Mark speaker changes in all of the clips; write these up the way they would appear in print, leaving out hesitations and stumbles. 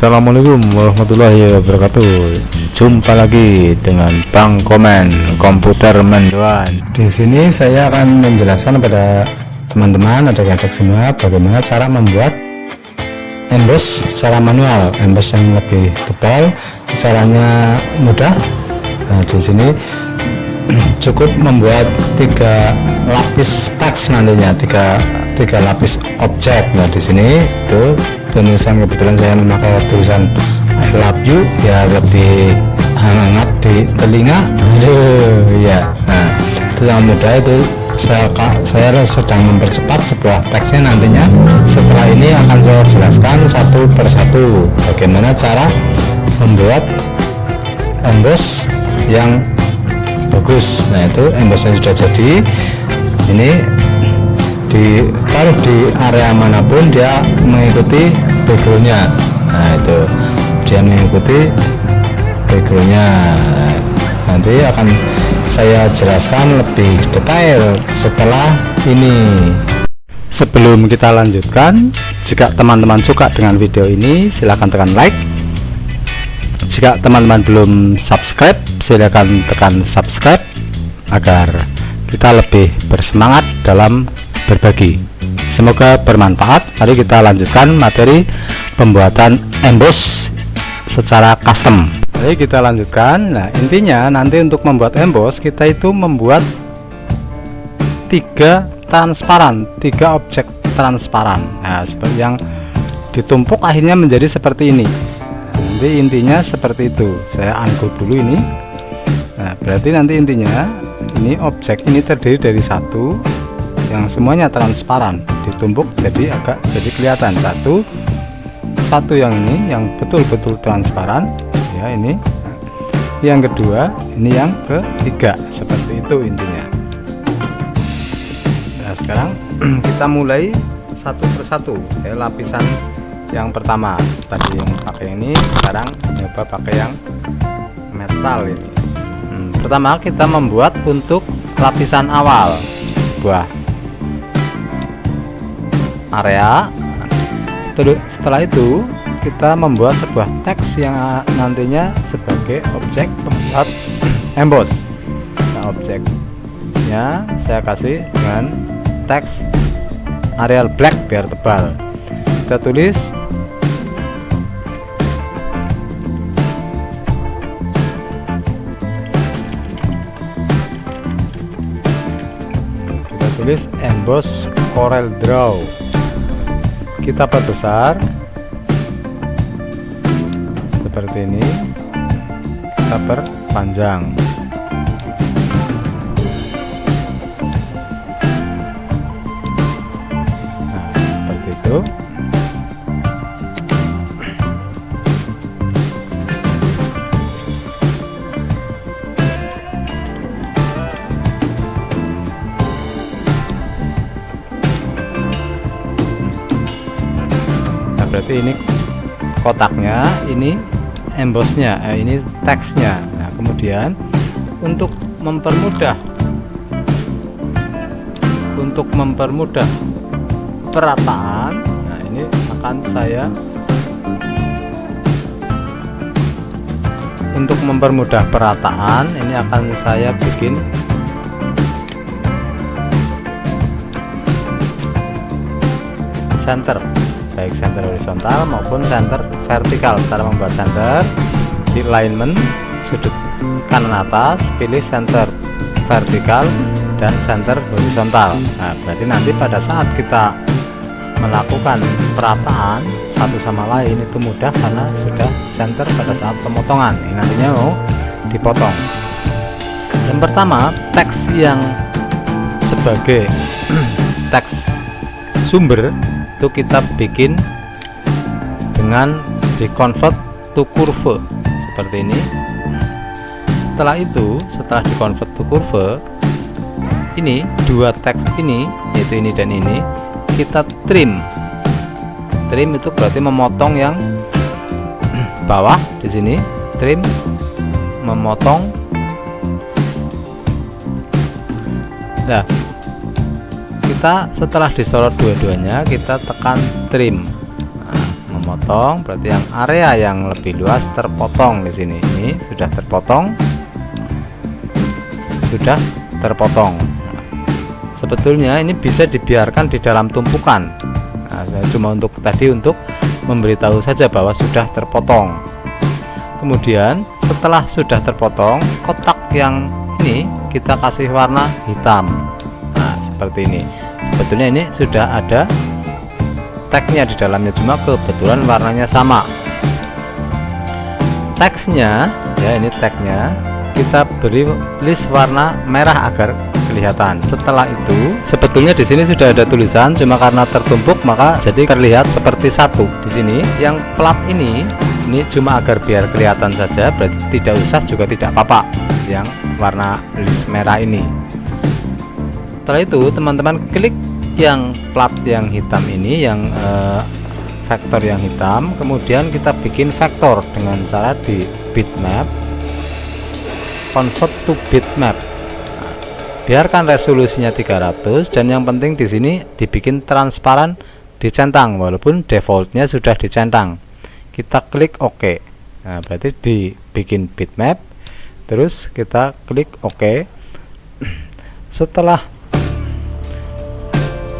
Speaker 1: Assalamualaikum warahmatullahi wabarakatuh. Jumpa lagi dengan Bang Komen Komputer Mendoan. Di sini saya akan menjelaskan pada teman-teman adik-adik semua bagaimana cara membuat emboss secara manual, emboss yang lebih tebal. Caranya mudah. Nah, di sini cukup membuat 3 lapis teks nantinya, tiga lapis objek. Nah, di sini itu tulisan, kebetulan saya memakai tulisan I love you ya, lebih hangat di telinga. Ya, nah itu yang mudah. Itu saya sedang mempercepat sebuah teksnya. Nantinya setelah ini akan saya jelaskan satu persatu bagaimana cara membuat emboss yang bagus. Nah, itu embossnya sudah jadi. Ini ditaruh di area manapun dia mengikuti backgroundnya. Nah, itu dia mengikuti backgroundnya. Nanti akan saya jelaskan lebih detail setelah ini. Sebelum kita lanjutkan, jika teman-teman suka dengan video ini silahkan tekan like. Jika teman-teman belum subscribe, silahkan tekan subscribe agar kita lebih bersemangat dalam berbagi. Semoga bermanfaat. Mari kita lanjutkan materi pembuatan emboss secara custom. Mari kita lanjutkan. Nah, intinya nanti untuk membuat emboss kita itu membuat 3 objek transparan. Nah, seperti yang ditumpuk akhirnya menjadi seperti ini. Nanti intinya seperti itu. Saya unground dulu ini. Nah, berarti nanti intinya ini objek ini terdiri dari satu yang semuanya transparan, ditumpuk jadi kelihatan satu yang ini yang betul-betul transparan ya, ini yang kedua, ini yang ketiga, seperti itu intinya. Nah, sekarang kita mulai satu persatu ya. Lapisan yang pertama tadi yang pakai ini, sekarang coba pakai yang metal ini. Pertama kita membuat untuk lapisan awal sebuah area. Setelah itu kita membuat sebuah teks yang nantinya sebagai objek pembuat emboss. Nah, objeknya saya kasih dengan teks Arial Black biar tebal. Kita tulis emboss Corel Draw. Kita perbesar seperti ini, kita perpanjang. Nah, seperti itu. Berarti ini kotaknya, ini embossnya, ini teksnya. Nah, kemudian untuk mempermudah perataan, nah ini akan saya bikin center, baik center horizontal maupun center vertikal. Cara membuat center di alignment sudut kanan atas, pilih center vertikal dan center horizontal. Nah, berarti nanti pada saat kita melakukan perataan satu sama lain itu mudah karena sudah center pada saat pemotongan. Ini nantinya mau dipotong. Yang pertama, teks yang sebagai teks sumber itu kita bikin dengan di-convert to curve seperti ini. Setelah di-convert to curve, ini dua teks ini, yaitu ini dan ini, kita trim. Trim itu berarti memotong yang bawah di sini, trim memotong. Nah, kita setelah disorot dua-duanya kita tekan trim. Nah, memotong, berarti yang area yang lebih luas terpotong di sini. Ini sudah terpotong, sudah terpotong. Sebetulnya ini bisa dibiarkan di dalam tumpukan. Nah, saya cuma untuk tadi untuk memberitahu saja bahwa sudah terpotong. Kemudian setelah sudah terpotong, kotak yang ini kita kasih warna hitam. Nah, seperti ini. Sebetulnya ini sudah ada tagnya di dalamnya, cuma kebetulan warnanya sama. Teksnya ya, ini tagnya kita beri list warna merah agar kelihatan. Setelah itu sebetulnya di sini sudah ada tulisan, cuma karena tertumpuk maka jadi terlihat seperti satu. Di sini yang plat ini cuma agar biar kelihatan saja, berarti tidak usah juga tidak apa-apa yang warna list merah ini. Setelah itu teman-teman klik yang plat yang hitam ini, yang vektor yang hitam, kemudian kita bikin vektor dengan cara di bitmap, convert to bitmap. Nah, biarkan resolusinya 300 dan yang penting di sini dibikin transparan, dicentang, walaupun defaultnya sudah dicentang. Kita klik OK. Nah, berarti dibikin bitmap, terus kita klik OK. Setelah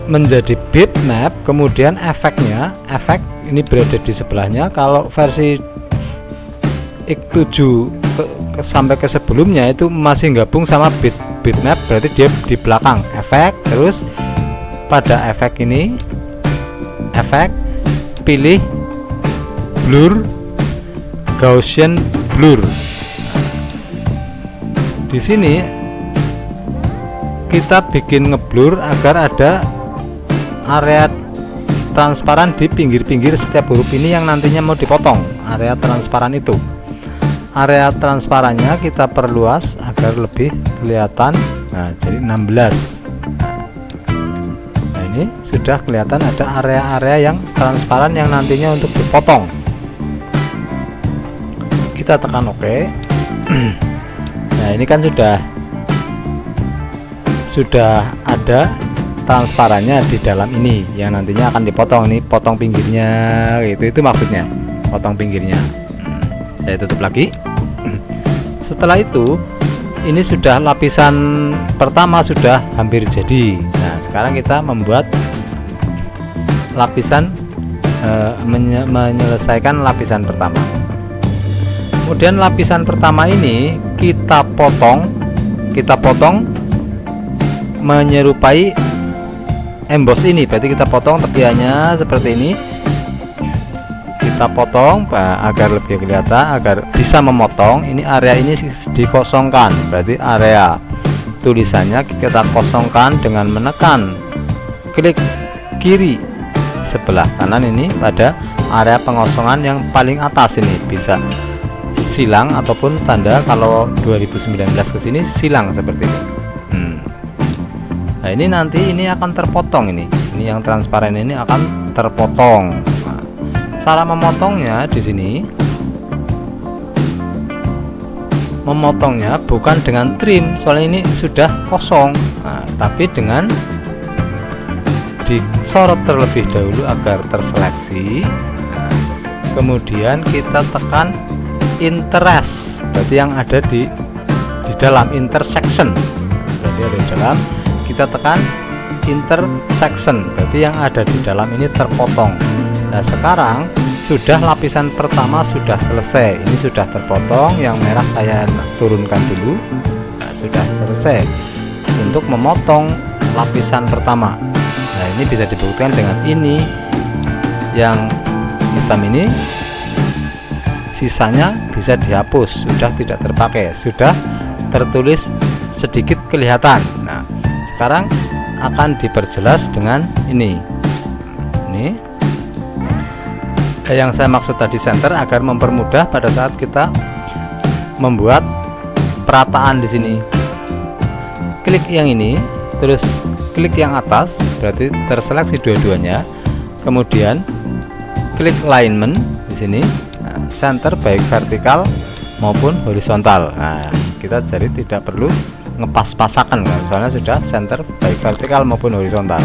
Speaker 1: menjadi bitmap, kemudian efek ini berada di sebelahnya. Kalau versi X7 sampai ke sebelumnya itu masih gabung sama bitmap, berarti dia di belakang efek. Terus pada efek ini, efek pilih blur, Gaussian blur. Di sini kita bikin ngeblur agar ada area transparan di pinggir-pinggir setiap huruf ini yang nantinya mau dipotong. Area transparan itu, area transparannya kita perluas agar lebih kelihatan. Nah, jadi 16. Nah, ini sudah kelihatan ada area-area yang transparan yang nantinya untuk dipotong. Kita tekan OK. Nah, ini kan sudah ada transparannya di dalam ini yang nantinya akan dipotong. Ini potong pinggirnya gitu, itu maksudnya potong pinggirnya. Saya tutup lagi. Setelah itu ini sudah lapisan pertama sudah hampir jadi. Nah, sekarang kita membuat lapisan menyelesaikan lapisan pertama. Kemudian lapisan pertama ini kita potong menyerupai emboss ini, berarti kita potong tepiannya seperti ini. Kita potong agar lebih kelihatan, agar bisa memotong. Ini area ini dikosongkan, berarti area tulisannya kita kosongkan dengan menekan klik kiri sebelah kanan ini pada area pengosongan yang paling atas. Ini bisa silang ataupun tanda kalau 2019 ke sini silang seperti ini. Nah, ini nanti ini akan terpotong, ini yang transparan ini akan terpotong. Nah, cara memotongnya di sini, memotongnya bukan dengan trim, soalnya ini sudah kosong. Nah, tapi dengan disorot terlebih dahulu agar terseleksi. Nah, kemudian kita tekan interest, berarti yang ada di dalam intersection, berarti ada di dalam. Kita tekan intersection, berarti yang ada di dalam ini terpotong. Nah, sekarang sudah lapisan pertama sudah selesai, ini sudah terpotong. Yang merah saya turunkan dulu. Nah, sudah selesai untuk memotong lapisan pertama. Nah, ini bisa dibuktikan dengan ini yang hitam ini, sisanya bisa dihapus, sudah tidak terpakai, sudah tertulis sedikit kelihatan. Nah, sekarang akan diperjelas dengan ini yang saya maksud tadi, center, agar mempermudah pada saat kita membuat perataan di sini. Klik yang ini, terus klik yang atas, berarti terseleksi dua-duanya. Kemudian klik alignment di sini. Nah, center baik vertikal maupun horizontal. Nah, kita jadi tidak perlu ngepas-pasakan kan, soalnya sudah center baik vertikal maupun horizontal.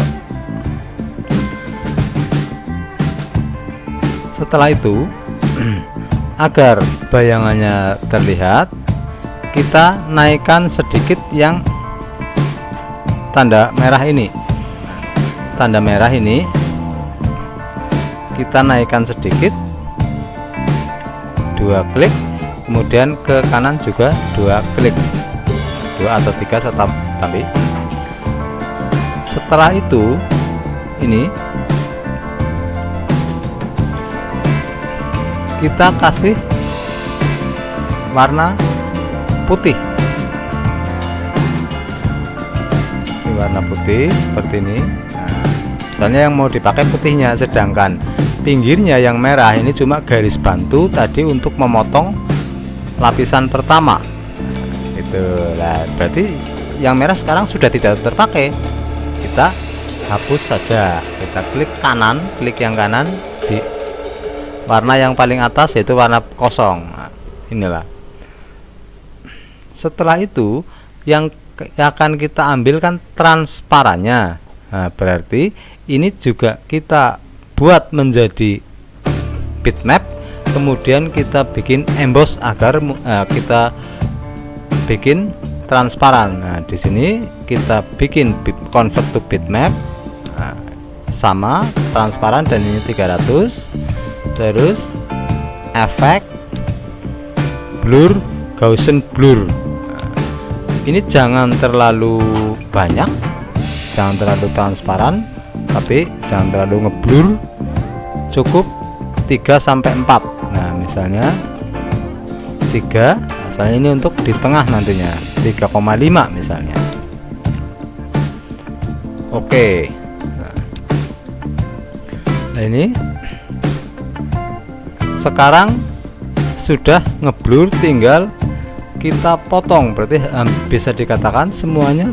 Speaker 1: Setelah itu agar bayangannya terlihat, kita naikkan sedikit yang tanda merah ini. Tanda merah ini kita naikkan sedikit, 2 klik, kemudian ke kanan juga 2 klik, 2 atau 3 tapi setelah itu ini kita kasih warna putih, warna putih seperti ini. Soalnya yang mau dipakai putihnya, sedangkan pinggirnya yang merah ini cuma garis bantu tadi untuk memotong lapisan pertama. Itulah berarti yang merah sekarang sudah tidak terpakai. Kita hapus saja. Kita klik kanan, klik yang kanan di warna yang paling atas, yaitu warna kosong. Nah, inilah. Setelah itu yang akan kita ambilkan transparannya. Nah, berarti ini juga kita buat menjadi bitmap, kemudian kita bikin emboss agar kita bikin transparan. Nah, di sini kita bikin convert to bitmap, sama transparan, dan ini 300. Terus efek blur, Gaussian blur. Ini jangan terlalu banyak, jangan terlalu transparan, tapi jangan terlalu ngeblur, cukup 3-4. Nah, misalnya 3, misalnya ini untuk di tengah nantinya 3,5 misalnya. Oke. Nah, ini sekarang sudah ngeblur, tinggal kita potong. Berarti bisa dikatakan semuanya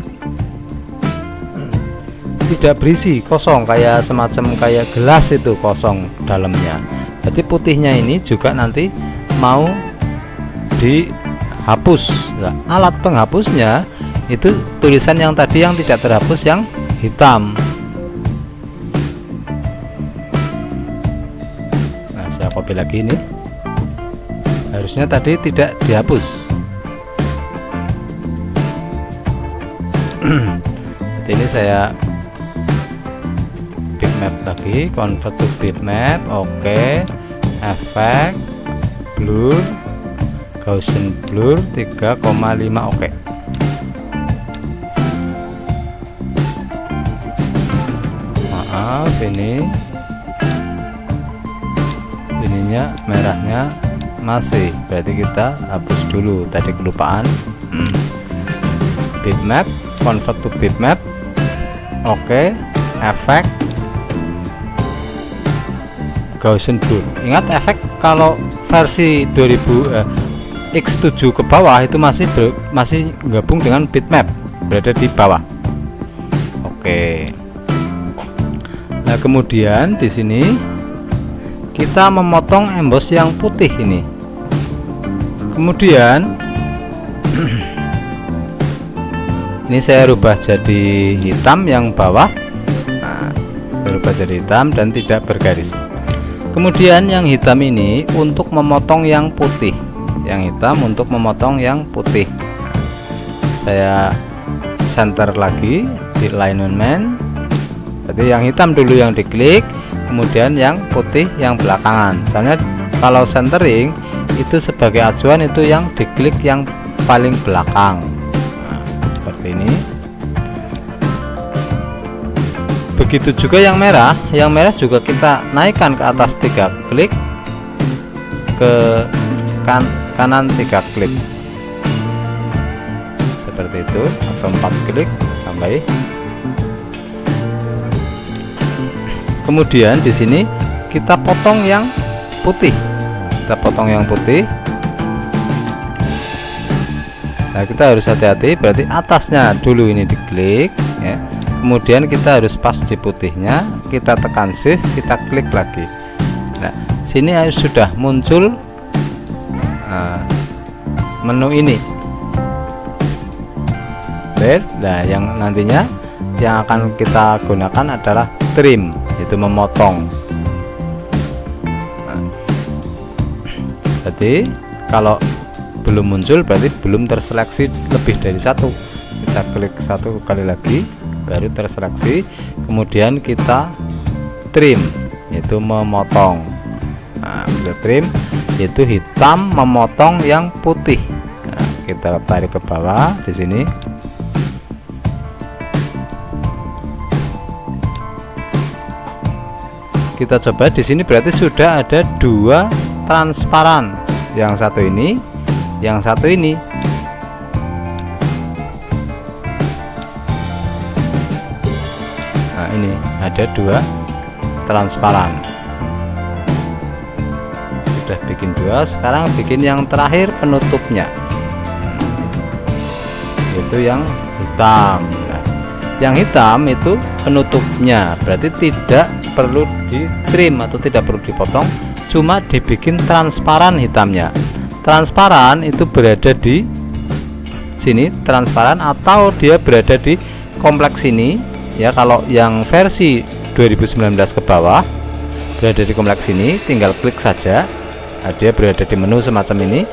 Speaker 1: tidak berisi, kosong, kayak semacam kayak gelas itu kosong dalamnya. Berarti putihnya ini juga nanti mau dihapus. Nah, alat penghapusnya itu tulisan yang tadi yang tidak terhapus, yang hitam. Nah, saya copy lagi ini. Harusnya tadi tidak dihapus. Ini saya bitmap lagi, convert to bitmap. Oke. Efek blur, Gaussian blur 3,5. Oke. Maaf, ininya merahnya masih, berarti kita hapus dulu, tadi kelupaan. Bitmap, convert to bitmap. Oke. Efek Gaussian blur. Ingat, efek kalau versi 2000 X7 ke bawah itu masih gabung dengan bitmap, berada di bawah. Oke. Nah, kemudian di sini kita memotong emboss yang putih ini. Kemudian ini saya rubah jadi hitam yang bawah. Nah, saya rubah jadi hitam dan tidak bergaris. Kemudian yang hitam ini untuk memotong yang putih, yang hitam untuk memotong yang putih. Nah, saya center lagi di alignment. Berarti yang hitam dulu yang diklik, kemudian yang putih yang belakangan. Soalnya kalau centering itu sebagai acuan, itu yang diklik yang paling belakang. Nah, seperti ini. Begitu juga yang merah juga kita naikkan ke atas 3 klik, ke kanan 3 klik, seperti itu, atau 4 klik, tambahi. Kemudian di sini kita potong yang putih, Nah, kita harus hati-hati, berarti atasnya dulu ini diklik, ya. Kemudian kita harus pas di putihnya, kita tekan shift, kita klik lagi. Nah, sini sudah muncul menu ini. Nah, yang nantinya yang akan kita gunakan adalah trim, itu memotong. Nah, Jadi kalau belum muncul berarti belum terseleksi lebih dari satu. Kita klik satu kali lagi baru terseleksi, kemudian kita trim, yaitu memotong. Nah, kita trim yaitu hitam memotong yang putih. Nah, kita tarik ke bawah di sini. Kita coba di sini berarti sudah ada dua transparan, yang satu ini, yang satu ini. Nah, ini ada dua transparan. Sudah bikin dua, sekarang bikin yang terakhir penutupnya, yaitu yang hitam. Nah, yang hitam itu penutupnya, berarti tidak perlu di trim atau tidak perlu dipotong, cuma dibikin transparan hitamnya. Transparan itu berada di sini transparan, atau dia berada di kompleks ini ya. Kalau yang versi 2019 ke bawah berada di kompleks ini, tinggal klik saja. Nah, dia berada di menu semacam ini,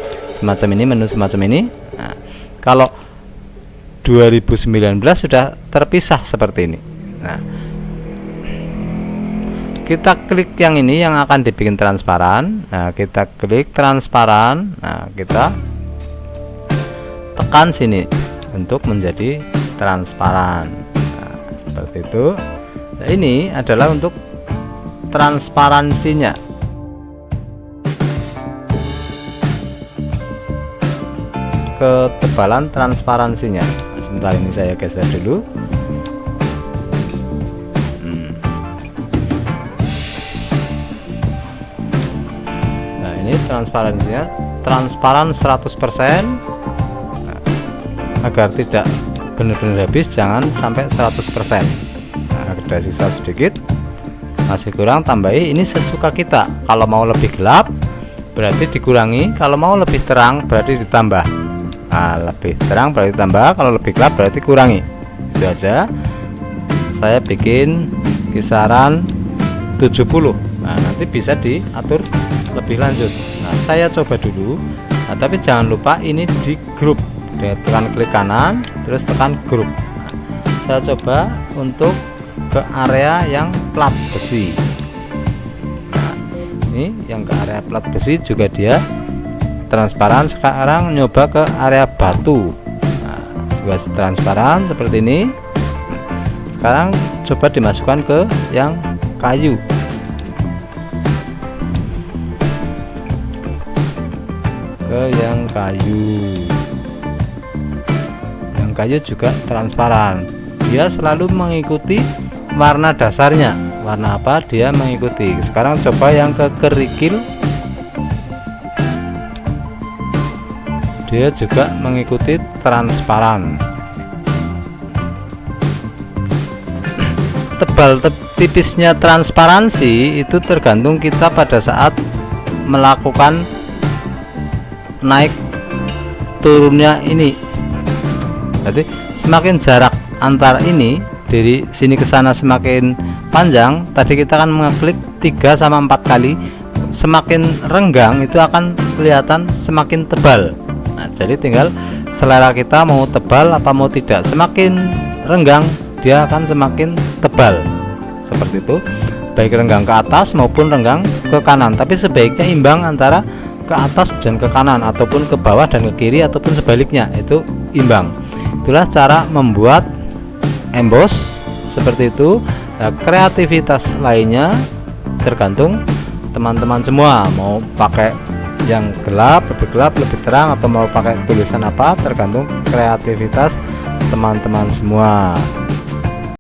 Speaker 1: menu semacam ini. Nah, kalau 2019 sudah terpisah seperti ini. Nah, kita klik yang ini yang akan dibikin transparan. Nah, kita klik transparan. Nah, kita tekan sini untuk menjadi transparan. Nah, seperti itu. Nah, ini adalah untuk transparansinya. Ketebalan transparansinya. Nah, sebentar, ini saya geser dulu. Ini transparansinya transparan 100%. Nah, agar tidak benar-benar habis, jangan sampai 100%. Nah, ada sisa sedikit, masih kurang, tambahi. Ini sesuka kita. Kalau mau lebih gelap berarti dikurangi, kalau mau lebih terang berarti ditambah. Nah, lebih terang berarti tambah, kalau lebih gelap berarti kurangi. Itu aja. Saya bikin kisaran 70. Nah, nanti bisa diatur lebih lanjut. Nah, saya coba dulu. Nah, tapi jangan lupa ini di grup. Tekan klik kanan, terus tekan grup. Nah, saya coba untuk ke area yang plat besi. Nah, ini yang ke area plat besi juga dia transparan. Sekarang nyoba ke area batu. Nah, juga transparan seperti ini. Sekarang coba dimasukkan ke yang kayu. Yang kayu juga transparan. Dia selalu mengikuti warna dasarnya. Warna apa dia mengikuti. Sekarang coba yang ke kerikil. Dia juga mengikuti transparan. Tebal tipisnya transparansi itu tergantung kita pada saat melakukan naik turunnya ini. Jadi semakin jarak antar ini dari sini ke sana semakin panjang. Tadi kita akan mengeklik 3 sama 4 kali. Semakin renggang itu akan kelihatan semakin tebal. Nah, jadi tinggal selera kita mau tebal apa mau tidak. Semakin renggang dia akan semakin tebal. Seperti itu. Baik renggang ke atas maupun renggang ke kanan. Tapi sebaiknya imbang antara ke atas dan ke kanan, ataupun ke bawah dan ke kiri, ataupun sebaliknya, itu imbang. Itulah cara membuat emboss seperti itu. Nah, kreativitas lainnya tergantung teman-teman semua, mau pakai yang gelap, lebih terang, atau mau pakai tulisan apa, tergantung kreativitas teman-teman semua.